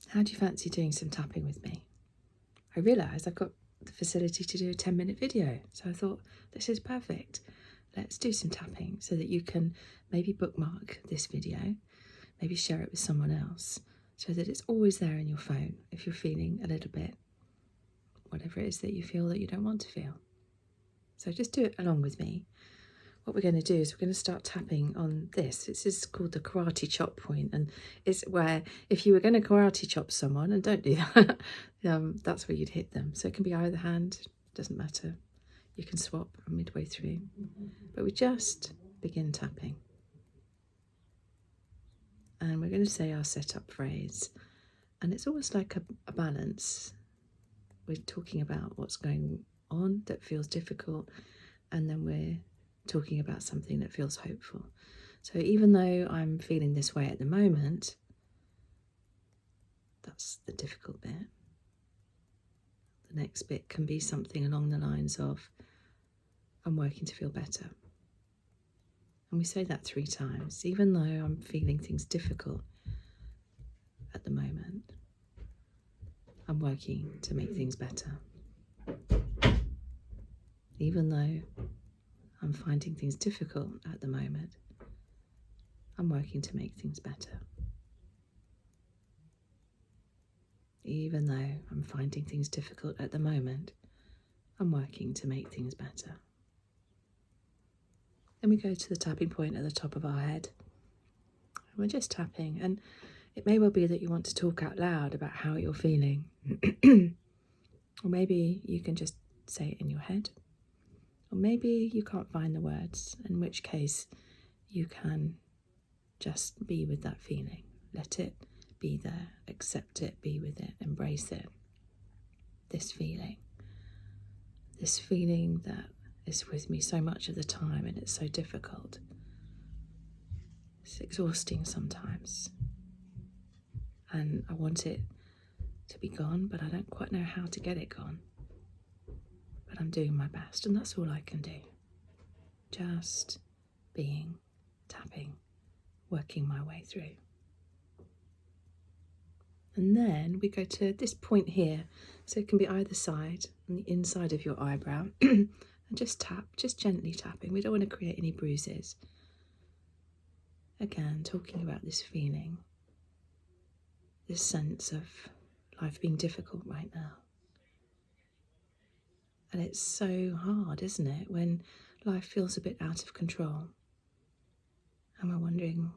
How do you fancy doing some tapping with me? I realised I've got the facility to do a 10-minute video, so I thought this is perfect. Let's do some tapping so that you can maybe bookmark this video, maybe share it with someone else, so that it's always there in your phone if you're feeling a little bit, whatever it is that you feel that you don't want to feel. So just do it along with me. What we're going to do is we're going to start tapping on this. This is called the karate chop point, and it's where if you were going to karate chop someone, and don't do that, that's where you'd hit them. So it can be either hand, doesn't matter. You can swap midway through, but we just begin tapping. And we're going to say our setup phrase, and it's almost like a balance. We're talking about what's going on that feels difficult, and then we're talking about something that feels hopeful. So even though I'm feeling this way at the moment, that's the difficult bit. The next bit can be something along the lines of, I'm working to feel better. And we say that 3 times. Even though I'm feeling things difficult at the moment, I'm working to make things better. Even though I'm finding things difficult at the moment, I'm working to make things better. Even though I'm finding things difficult at the moment, I'm working to make things better. Then we go to the tapping point at the top of our head. And we're just tapping, and it may well be that you want to talk out loud about how you're feeling. Or maybe you can just say it in your head. Or maybe you can't find the words, in which case you can just be with that feeling. Let it be there, accept it, be with it, embrace it. This feeling that is with me so much of the time, and it's so difficult. It's exhausting sometimes. And I want it to be gone, but I don't quite know how to get it gone. But I'm doing my best, and that's all I can do. Just being, tapping, working my way through. And then we go to this point here, so it can be either side, on the inside of your eyebrow, and just tap, just gently tapping. We don't want to create any bruises. Again, talking about this feeling, this sense of life being difficult right now. And it's so hard, isn't it, when life feels a bit out of control. And we're wondering,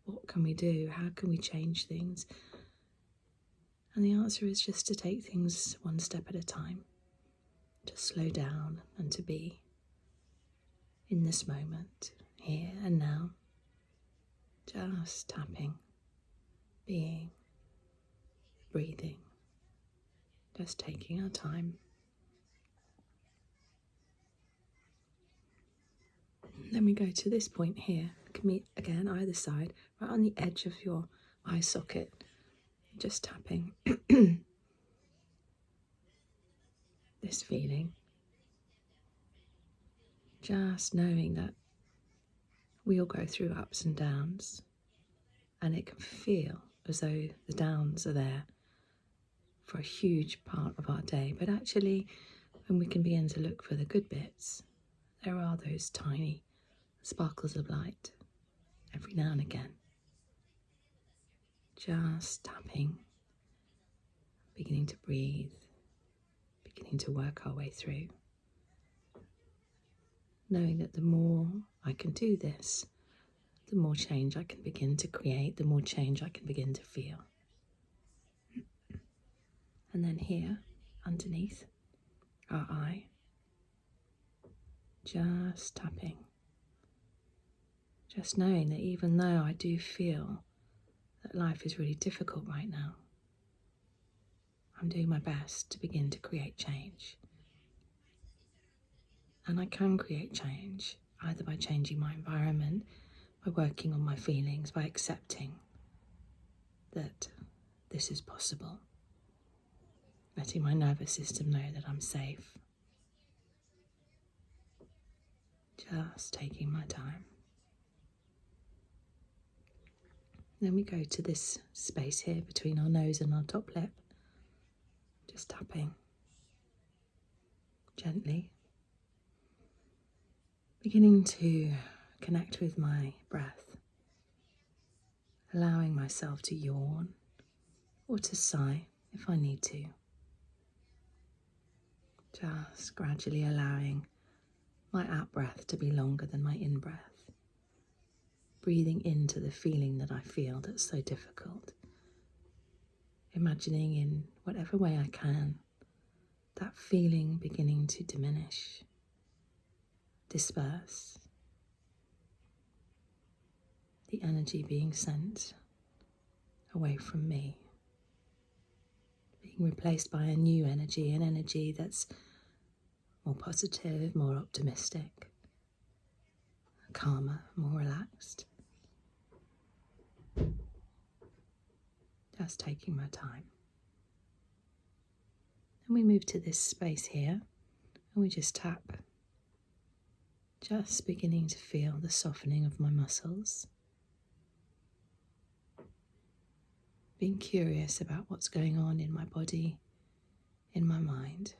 what can we do? How can we change things? And the answer is just to take things one step at a time, to slow down and to be in this moment, here and now, just tapping, being, breathing, just taking our time. Then we go to this point here. It can be, again, either side, right on the edge of your eye socket. Just tapping. This feeling. Just knowing that we all go through ups and downs, and it can feel as though the downs are there for a huge part of our day. But actually, when we can begin to look for the good bits, there are those tiny sparkles of light every now and again. Just tapping, beginning to breathe, beginning to work our way through. Knowing that the more I can do this, the more change I can begin to create, the more change I can begin to feel. And then here, underneath our eye, just tapping. Just knowing that even though I do feel that life is really difficult right now, I'm doing my best to begin to create change. And I can create change either by changing my environment, by working on my feelings, by accepting that this is possible. Letting my nervous system know that I'm safe. Just taking my time. Then we go to this space here between our nose and our top lip. Just tapping gently. Beginning to connect with my breath. Allowing myself to yawn or to sigh if I need to. Just gradually allowing my out breath to be longer than my in breath. Breathing into the feeling that I feel that's so difficult. Imagining in whatever way I can, that feeling beginning to diminish, disperse. The energy being sent away from me. Being replaced by a new energy, an energy that's more positive, more optimistic, calmer, more relaxed. Just taking my time. And we move to this space here and we just tap. Just beginning to feel the softening of my muscles. Being curious about what's going on in my body, in my mind.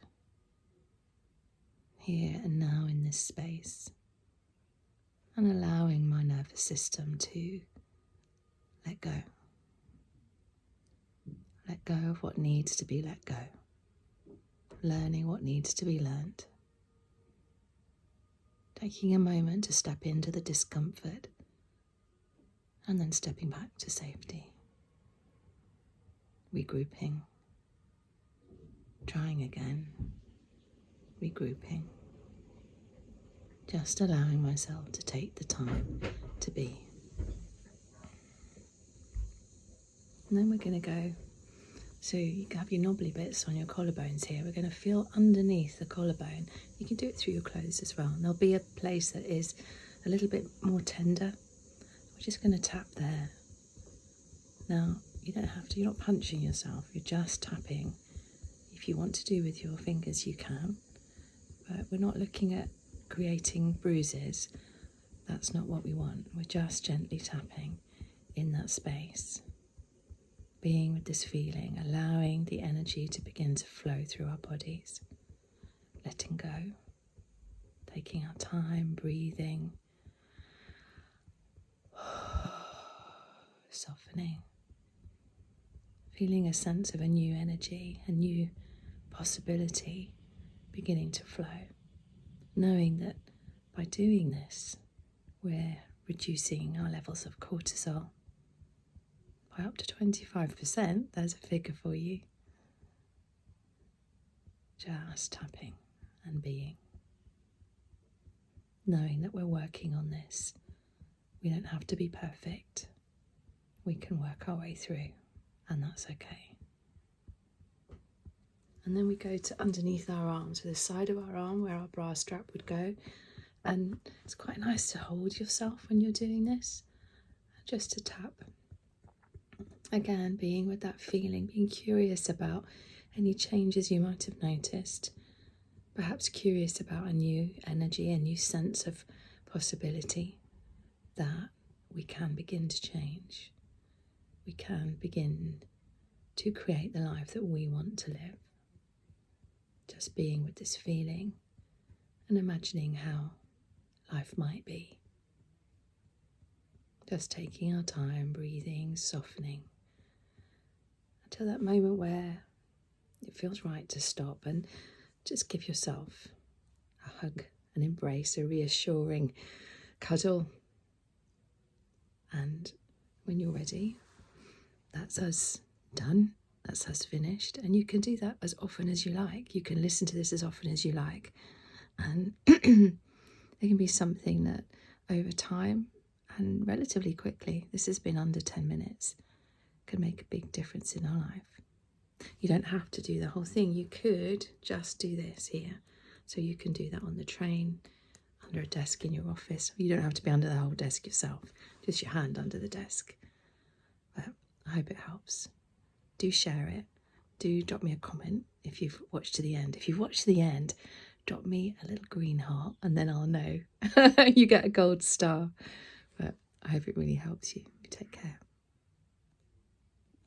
Here and now in this space. And allowing my nervous system to let go. Let go of what needs to be let go. Learning what needs to be learned. Taking a moment to step into the discomfort and then stepping back to safety. Regrouping. Trying again. Regrouping. Just allowing myself to take the time to be. And then we're going to go, so you have your knobbly bits on your collarbones here. We're going to feel underneath the collarbone. You can do it through your clothes as well. And there'll be a place that is a little bit more tender. We're just going to tap there. Now, you don't have to, you're not punching yourself, you're just tapping. If you want to do with your fingers, you can. But we're not looking at creating bruises. That's not what we want. We're just gently tapping in that space. Being with this feeling, allowing the energy to begin to flow through our bodies. Letting go. Taking our time, breathing. Softening. Feeling a sense of a new energy, a new possibility beginning to flow. Knowing that by doing this, we're reducing our levels of cortisol by up to 25%. There's a figure for you. Just tapping and being. Knowing that we're working on this. We don't have to be perfect. We can work our way through, and that's okay. And then we go to underneath our arm, to the side of our arm where our bra strap would go. And it's quite nice to hold yourself when you're doing this, just to tap. Again, being with that feeling, being curious about any changes you might have noticed. Perhaps curious about a new energy, a new sense of possibility that we can begin to change. We can begin to create the life that we want to live. Just being with this feeling and imagining how life might be. Just taking our time, breathing, softening, until that moment where it feels right to stop and just give yourself a hug, an embrace, a reassuring cuddle. And when you're ready, that's us done. That's us finished. And you can do that as often as you like. You can listen to this as often as you like. And it can be something that over time and relatively quickly, this has been under 10 minutes, can make a big difference in our life. You don't have to do the whole thing. You could just do this here. So you can do that on the train, under a desk in your office. You don't have to be under the whole desk yourself, just your hand under the desk. But I hope it helps. Do share it. Do drop me a comment if you've watched to the end. If you've watched to the end, drop me a little green heart and then I'll know. You get a gold star. But I hope it really helps you. Take care.